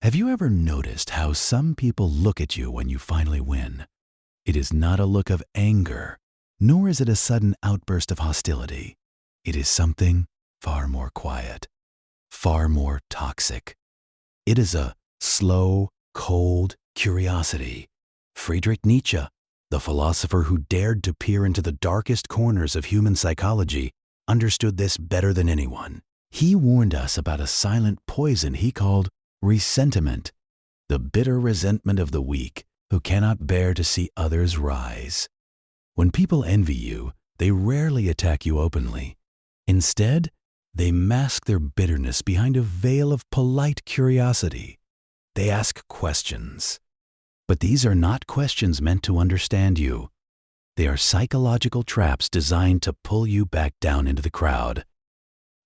Have you ever noticed how some people look at you when you finally win? It is not a look of anger, nor is it a sudden outburst of hostility. It is something far more quiet, far more toxic. It is a slow, cold curiosity. Friedrich Nietzsche, the philosopher who dared to peer into the darkest corners of human psychology, understood this better than anyone. He warned us about a silent poison he called ressentiment, the bitter resentment of the weak who cannot bear to see others rise. When people envy you, they rarely attack you openly. Instead, they mask their bitterness behind a veil of polite curiosity. They ask questions. But these are not questions meant to understand you. They are psychological traps designed to pull you back down into the crowd.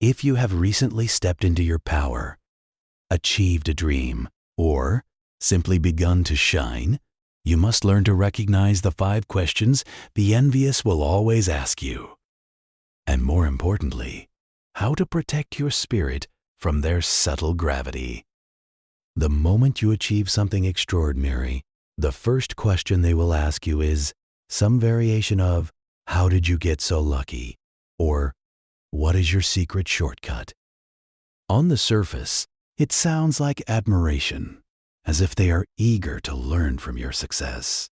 If you have recently stepped into your power, achieved a dream, or simply begun to shine, you must learn to recognize the 5 questions the envious will always ask you. And more importantly, how to protect your spirit from their subtle gravity. The moment you achieve something extraordinary, the first question they will ask you is some variation of, "How did you get so lucky?" or "What is your secret shortcut?" On the surface, it sounds like admiration, as if they are eager to learn from your success.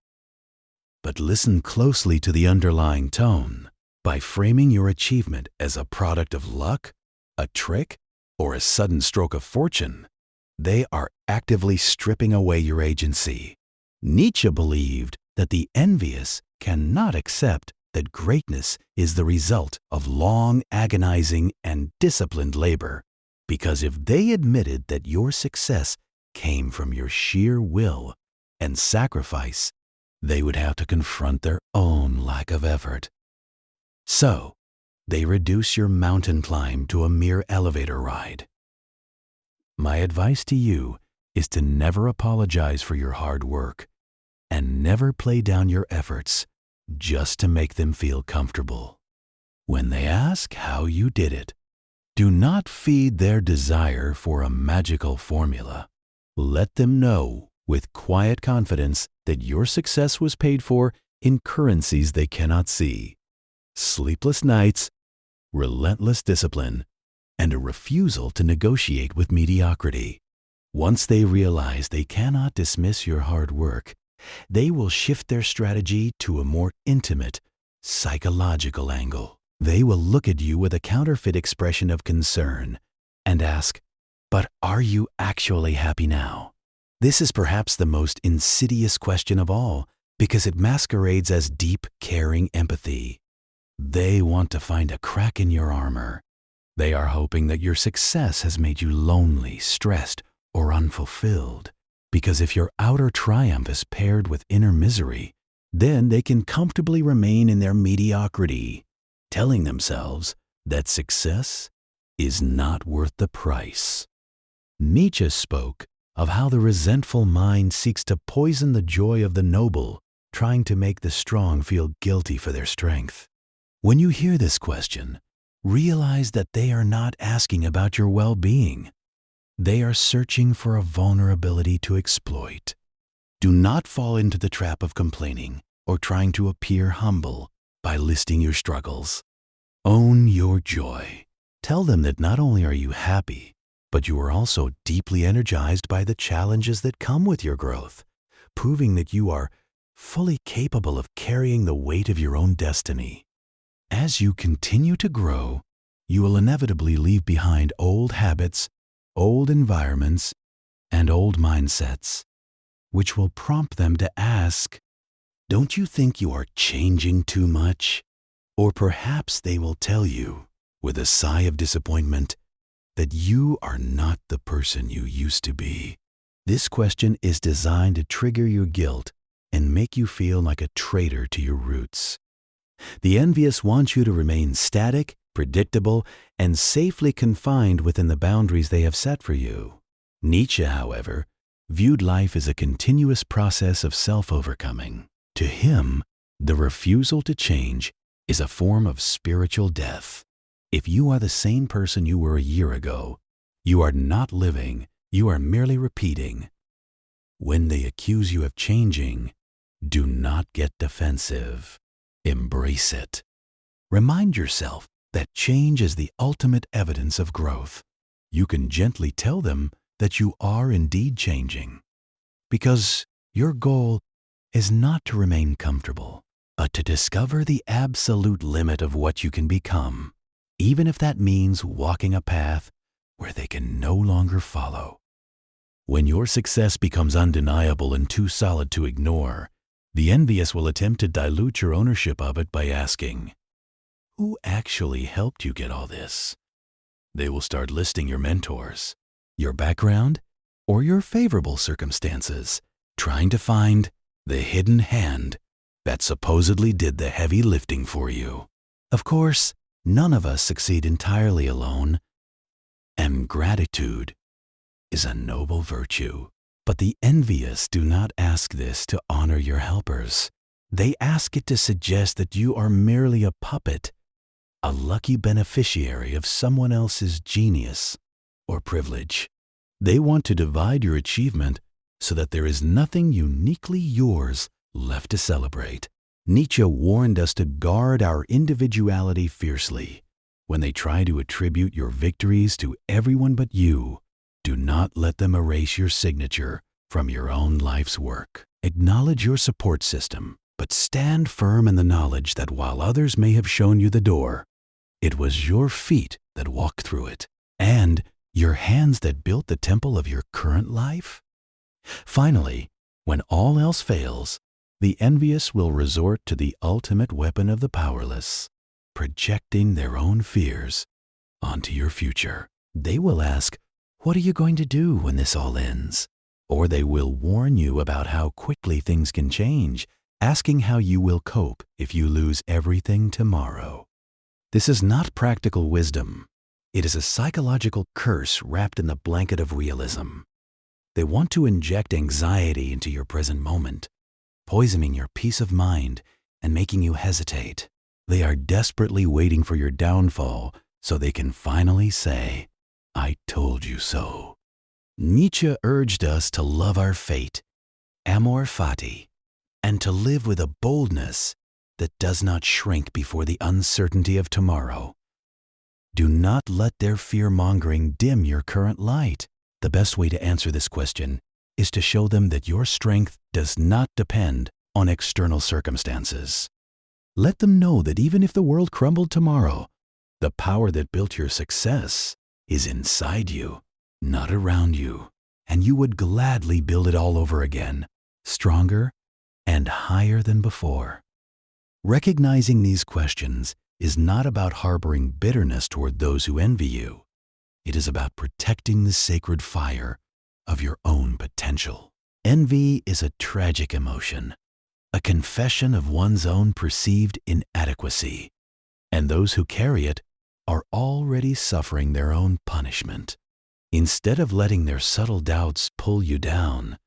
But listen closely to the underlying tone. By framing your achievement as a product of luck, a trick, or a sudden stroke of fortune, they are actively stripping away your agency. Nietzsche believed that the envious cannot accept that greatness is the result of long, agonizing, and disciplined labor, because if they admitted that your success came from your sheer will and sacrifice, they would have to confront their own lack of effort. So, they reduce your mountain climb to a mere elevator ride. My advice to you is to never apologize for your hard work and never play down your efforts just to make them feel comfortable. When they ask how you did it, do not feed their desire for a magical formula. Let them know with quiet confidence that your success was paid for in currencies they cannot see: sleepless nights, relentless discipline, and a refusal to negotiate with mediocrity. Once they realize they cannot dismiss your hard work, they will shift their strategy to a more intimate, psychological angle. They will look at you with a counterfeit expression of concern and ask, "But are you actually happy now?" This is perhaps the most insidious question of all, because it masquerades as deep, caring empathy. They want to find a crack in your armor. They are hoping that your success has made you lonely, stressed, or unfulfilled. Because if your outer triumph is paired with inner misery, then they can comfortably remain in their mediocrity, telling themselves that success is not worth the price. Nietzsche spoke of how the resentful mind seeks to poison the joy of the noble, trying to make the strong feel guilty for their strength. When you hear this question, realize that they are not asking about your well-being. They are searching for a vulnerability to exploit. Do not fall into the trap of complaining or trying to appear humble by listing your struggles. Own your joy. Tell them that not only are you happy, but you are also deeply energized by the challenges that come with your growth, proving that you are fully capable of carrying the weight of your own destiny. As you continue to grow, you will inevitably leave behind old habits, old environments, and old mindsets, which will prompt them to ask, "Don't you think you are changing too much?" Or perhaps they will tell you, with a sigh of disappointment, that you are not the person you used to be. This question is designed to trigger your guilt and make you feel like a traitor to your roots. The envious want you to remain static, predictable, and safely confined within the boundaries they have set for you. Nietzsche, however, viewed life as a continuous process of self-overcoming. To him, the refusal to change is a form of spiritual death. If you are the same person you were a year ago, you are not living You are merely repeating. When they accuse you of changing, do not get defensive. Embrace it. Remind yourself that change is the ultimate evidence of growth. You can gently tell them that you are indeed changing, because your goal is not to remain comfortable, but to discover the absolute limit of what you can become, even if that means walking a path where they can no longer follow. When your success becomes undeniable and too solid to ignore, the envious will attempt to dilute your ownership of it by asking, "Who actually helped you get all this?" They will start listing your mentors, your background, or your favorable circumstances, trying to find the hidden hand that supposedly did the heavy lifting for you. Of course, none of us succeed entirely alone, and gratitude is a noble virtue. But the envious do not ask this to honor your helpers. They ask it to suggest that you are merely a puppet, a lucky beneficiary of someone else's genius or privilege. They want to divide your achievement so that there is nothing uniquely yours left to celebrate. Nietzsche warned us to guard our individuality fiercely. When they try to attribute your victories to everyone but you, do not let them erase your signature from your own life's work. Acknowledge your support system, but stand firm in the knowledge that while others may have shown you the door, it was your feet that walked through it, and your hands that built the temple of your current life. Finally, when all else fails, the envious will resort to the ultimate weapon of the powerless, projecting their own fears onto your future. They will ask, "What are you going to do when this all ends?" Or they will warn you about how quickly things can change, asking how you will cope if you lose everything tomorrow. This is not practical wisdom. It is a psychological curse wrapped in the blanket of realism. They want to inject anxiety into your present moment, poisoning your peace of mind and making you hesitate. They are desperately waiting for your downfall so they can finally say, "I told you so." Nietzsche urged us to love our fate, Amor, Fati, and to live with a boldness that does not shrink before the uncertainty of tomorrow. Do not let their fear-mongering dim your current light. The best way to answer this question is to show them that your strength does not depend on external circumstances. Let them know that even if the world crumbled tomorrow, the power that built your success is inside you, not around you, and you would gladly build it all over again, stronger and higher than before. Recognizing these questions is not about harboring bitterness toward those who envy you. It is about protecting the sacred fire of your own potential. Envy is a tragic emotion, a confession of one's own perceived inadequacy, and those who carry it are already suffering their own punishment. Instead of letting their subtle doubts pull you down,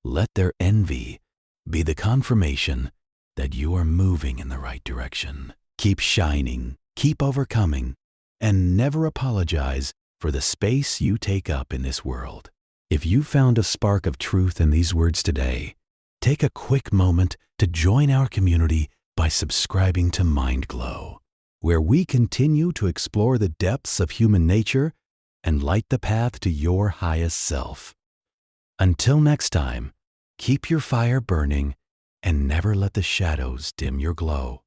let their envy be the confirmation that you are moving in the right direction. Keep shining, keep overcoming, and never apologize for the space you take up in this world. If you found a spark of truth in these words today, take a quick moment to join our community by subscribing to MindGlow, where we continue to explore the depths of human nature and light the path to your highest self. Until next time, keep your fire burning and never let the shadows dim your glow.